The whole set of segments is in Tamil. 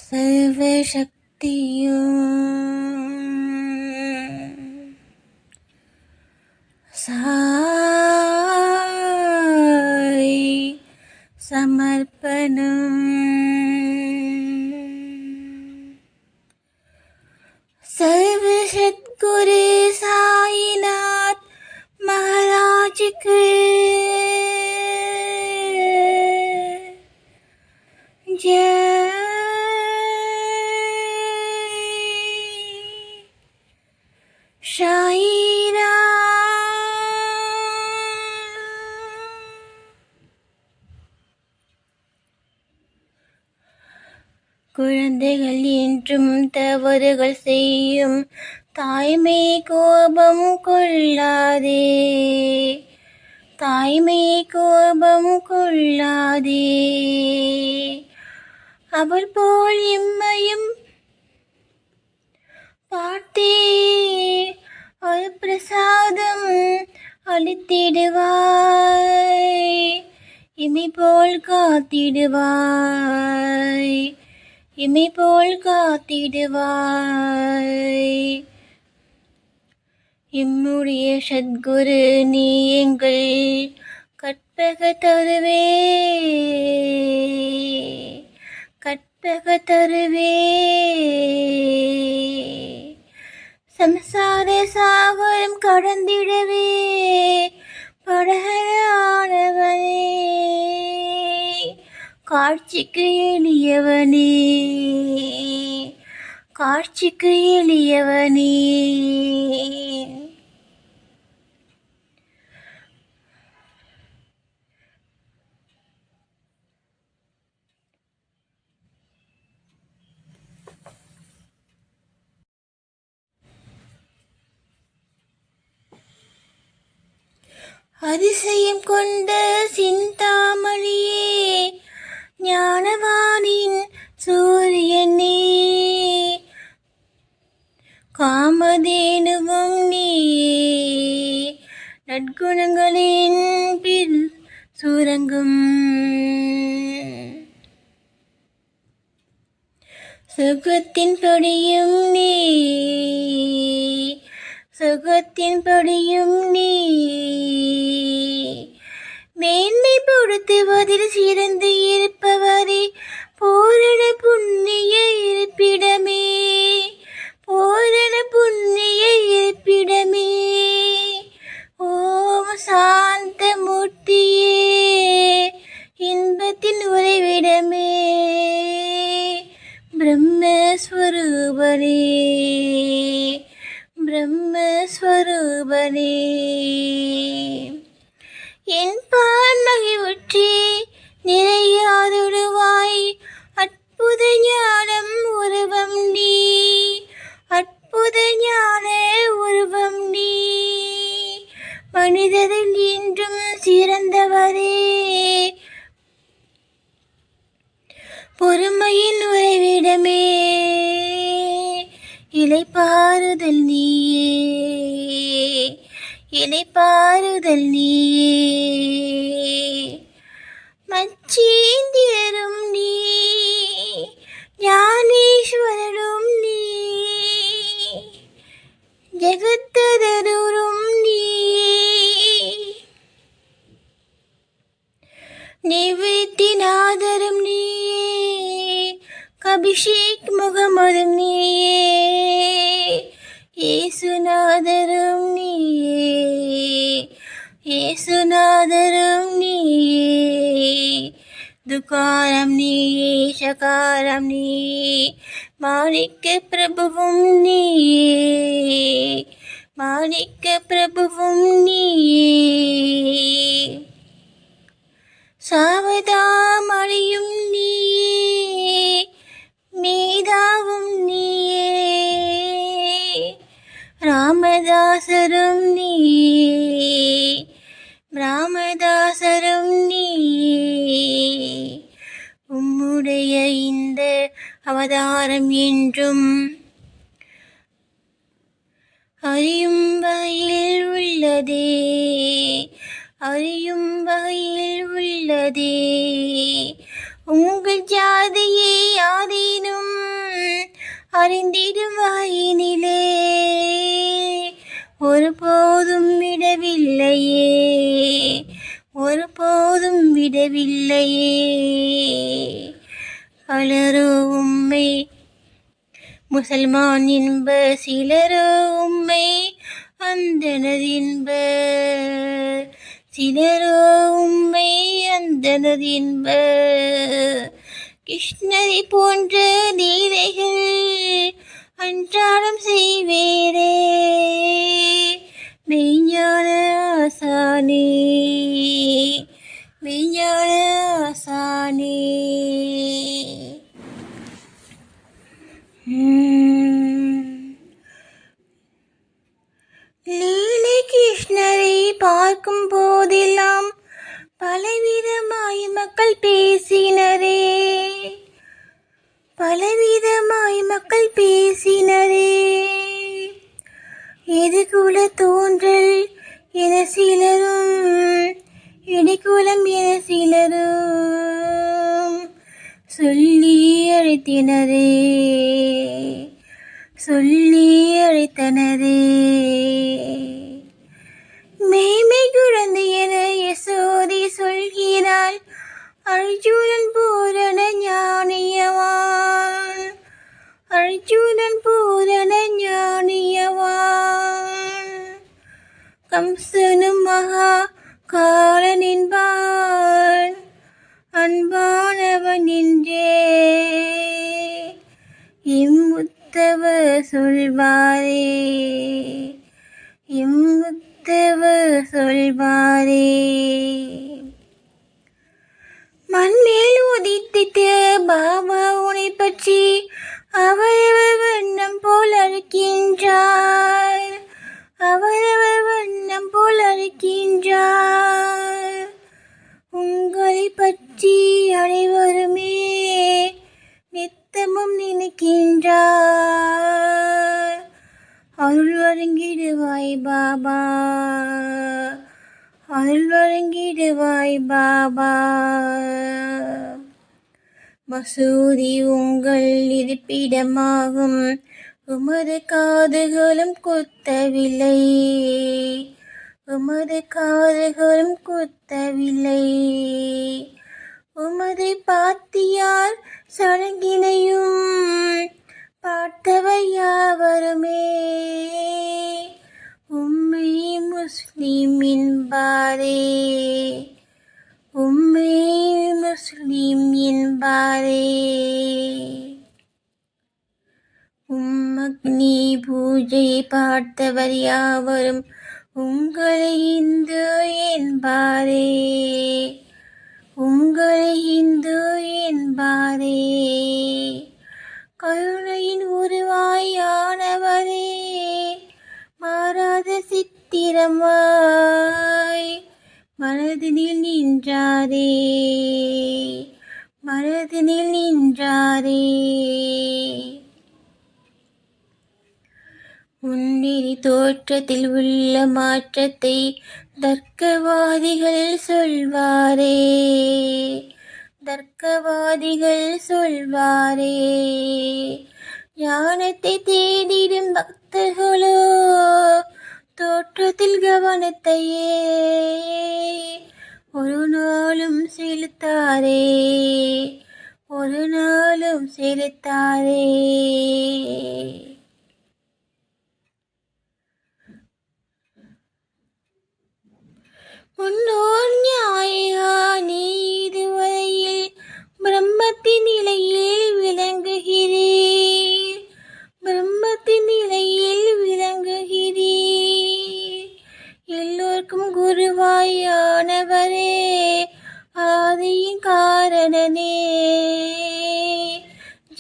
சர்வசக்தியும் சாய் சமர்ப்பணம். சர்வசத்குரு சாயிநாத் மகாராஜுக்கு ஜெய். குழந்தைகள் என்றும் தவறுகள் செய்யும், தாய்மை கோபம் கொள்ளாதே, தாய்மை கோபம் கொள்ளாதே. அவள் போல் இம்மையும் பார்த்தே ஒரு பிரசாதம் அளித்திடுவாய், இமை போல் காத்திடுவாய், இமை போல் காத்திடுவாய். இம்முடைய சத்குரு நீ எங்கள் கற்பக தருவே, கற்பக தருவே. சம்சார சாகரம் கடந்திடவே படகரானவனே, காட்சிக்கு எளியவனே, காட்சிக்கு எளியவனே. அதிசயம் கொண்ட சிந்தாமணியே, ஞானவானின் சூரியனே, காமதேனுவும் நீயே, நற்குணங்களின் பின் சுரங்கும். சுகத்தின் படியும் நீ, சுகத்தின் படியும் நீ, மேன்மைப்படுத்துவதில் சிறந்து இருப்பவரே, பூரண புண்ணிய இருப்பிடமே, பூரண புண்ணிய இருப்பிடமே. ஓம் சாந்த மூர்த்தியே, இன்பத்தின் உறைவிடமே, பிரம்மஸ்வரூபனே, பிரம்மஸ்வரூபனே. என் பான்மகிழ்ச்சி நிறையாதுடுவாய், அற்புத ஞானம் உருவம் நீ, அற்புத ஞான உருவம் நீ. மனிதரில் இன்றும் சிறந்தவரே, பொறுமையின் உறைவிடமே, இளைப்பாறுதல் நீயே, இளைப்பாறுதல் நீயே. மச்சேந்திரரும் நீ, ஞானேஸ்வரரும் நீ, ஜெகத்ததரும் நீ, நிவித்திநாதரும் நீயே, அபிஷேக் முகமதும் நீயே, ஏசுநாதரும் நீயே, ஏசுநாதரும் நீயே. துகாரம் நீயே, சகாரம் நீயே, மாணிக்க பிரபுவும் நீயே, மாணிக்க பிரபுவும் நீயே. சாவதாமணியும் நீயே, மேதாவும் நீயே, ராமதாசரும் நீயே, ராமதாசரும் நீயே. உம்முடைய இந்த அவதாரம் என்றும் அறியும் வகையில் உள்ளதே, அறியும் வகையில் உள்ளதே. உள்ளதே. உங்கள் ஜாதியை யாரேனும் அறிந்திடும் வாயினிலே ஒருபோதும் விடவில்லையே, ஒருபோதும் விடவில்லையே. பலரோ உம்மை முசல்மான் என்ப, சிலரோ உம்மை அந்தனர் என்ப, சிலரோ உம்மை அந்தனர் என்ப. கிருஷ்ணரை போன்ற லீலைகள் அன்றாடம் செய்வேரே, மெய்ஞான ஆசானே, மெய்ஞான ஆசானே. லீலை கிருஷ்ணரை பார்க்கும் போதெல்லாம் பலவிதமாய் மக்கள் பேசினரே, பலவிதமாய் மக்கள் பேசினரே. எதிர்குல தோன்றல் என சிலரும், இடைக்குலம் என சிலரும் சொல்லி அழைத்தினரே, சொல்லி அழைத்தனரே. மேய்மை குழந்தை என யசோதை சொல்கிறாள், அர்ஜுனன் பூரண ஞானியவான், அர்ஜுனன் பூரண ஞானியவான். கம்சனும் மகா காலன் என்பான், அன்பானவன் என்றே இம்முத்தவர் சொல்வாரே, இம்முத்தவர் சொல்வாரே. மண்மேல் உதித்திட்ட பாபா உனை பற்றி அவரவர் வண்ணம் போல் அழைக்கின்றார், அவரவர் வண்ணம் போல் அழைக்கின்றார். உங்களை பற்றி அனைவருமே நித்தமும் நினைக்கின்றார். அருள் வழங்கிடுவாய் பாபா, அருள் வழங்கிடுவாய் பாபா. மசூதி உங்கள் இருப்பிடமாகும், உமது காதுகளும் குத்தவில்லை, உமது காதுகளும் குத்தவில்லை. உமது பாத்தியார் சடங்கினையும் பார்த்தவர் யாவருமே உம்மை முஸ்லிம் என்பாரே, உம்மை முஸ்லிம் என்பாரே. அக்னி பூஜை பார்த்தவர் யாவரும் உங்களை இந்து என்பாரே, உங்களை இந்து என்பாரே. கருணையின் உருவாயானவரே, மாறாத சித்திரமாய் மனதினில் நின்றாரே, மனதினில் நின்றாரே. முன்னேறி தோற்றத்தில் உள்ள மாற்றத்தை தர்க்கவாதிகள் சொல்வாரே, தர்க்கவாதிகள் சொல்வாரே. ஞானத்தை தேடிடும் பக்தர்களோ தோற்றத்தில் கவனத்தையே ஒரு நாளும் செலுத்தாரே, ஒரு நாளும் செலுத்தாரே. முன்னோர் நியாயானி இதுவரையில் பிரம்மத்தின் நிலையில் விளங்குகிறீர், பிரம்மத்தின் நிலையில் விளங்குகிறீர். எல்லோருக்கும் குருவாயானவரே, ஆதியின் காரணனே,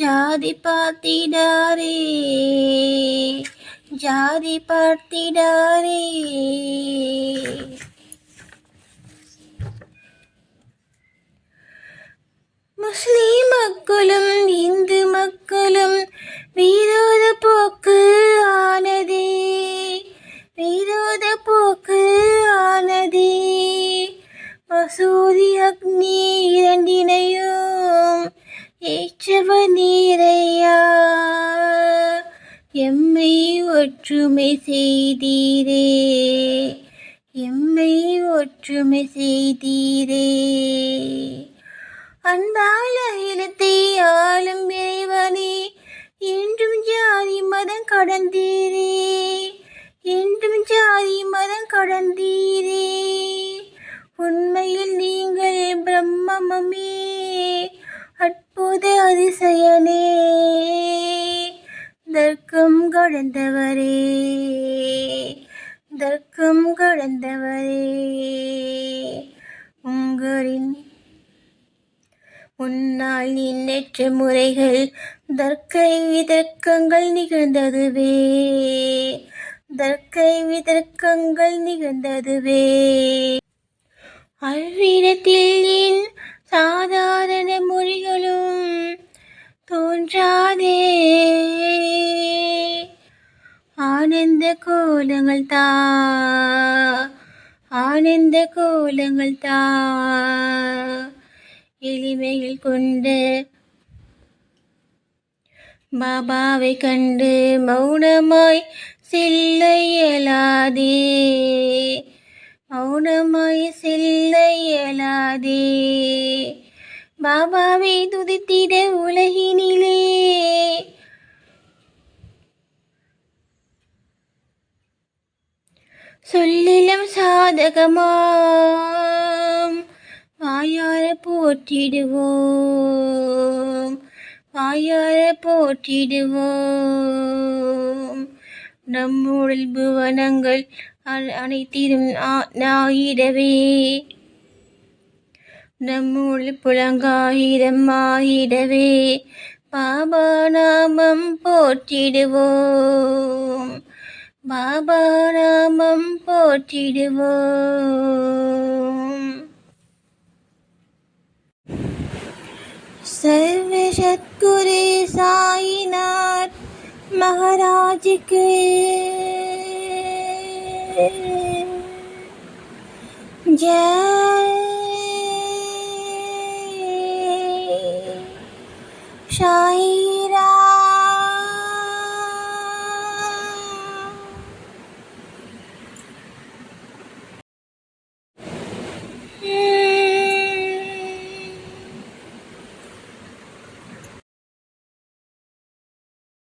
ஜாதி பார்த்திடாரே, ஜாதி பார்த்திடாரே. முஸ்லிம் மக்களும் இந்து மக்களும் விரோத போக்கு ஆனதே, விரோத போக்கு ஆனதே. மசூதி அக்னி நீரையா எம்மை ஒற்றுமை செய்தீரே, எம்மை ஒற்றுமை செய்தீரே. அன்பால அகிலத்தை ஆளும் இறைவனே, என்றும் ஜாதி மதம் கடந்தீரே, என்றும் ஜாதி மதம் கடந்தீரே. உண்மையில் நீங்கள் பிரம்மமே, அற்புத அதிசயனே, தர்க்கம் கடந்தவரே, தர்க்கம் கடந்தவரே. உங்களின் முன்னால் எண்ணற்ற முறைகள் தர்க்க விதர்க்கங்கள் நிகழ்ந்ததுவே, தர்க்க விதர்க்கங்கள் நிகழ்ந்ததுவே. அவ்விடத்தில் என் சாதாரண மொழிகளும் தோன்றாதே, ஆனந்த கோலங்கள் தா, ஆனந்த கோலங்கள் தா. எளிமைகள் கொண்ட பாபாவை கண்டு மௌனமாய் செல்ல இயலாதே, மௌனமாய் செல்ல இயலாதே. பாபாவை துதித்திட உலகினிலே சொல்லிலும் சாதகமாம், வாயார போற்றிடுவோம், வாயார போற்றிடுவோம். நம்முடல் புவனங்கள் அனைத்திலும் ஆயிடவே, நம்முடல் புலங்காயிரம் ஆயிடவே பாபா நாமம் போற்றிடுவோம், பாபா நாமம் போற்றிடுவோம். सर्व सद्गुरु साईनाथ महाराज के जय।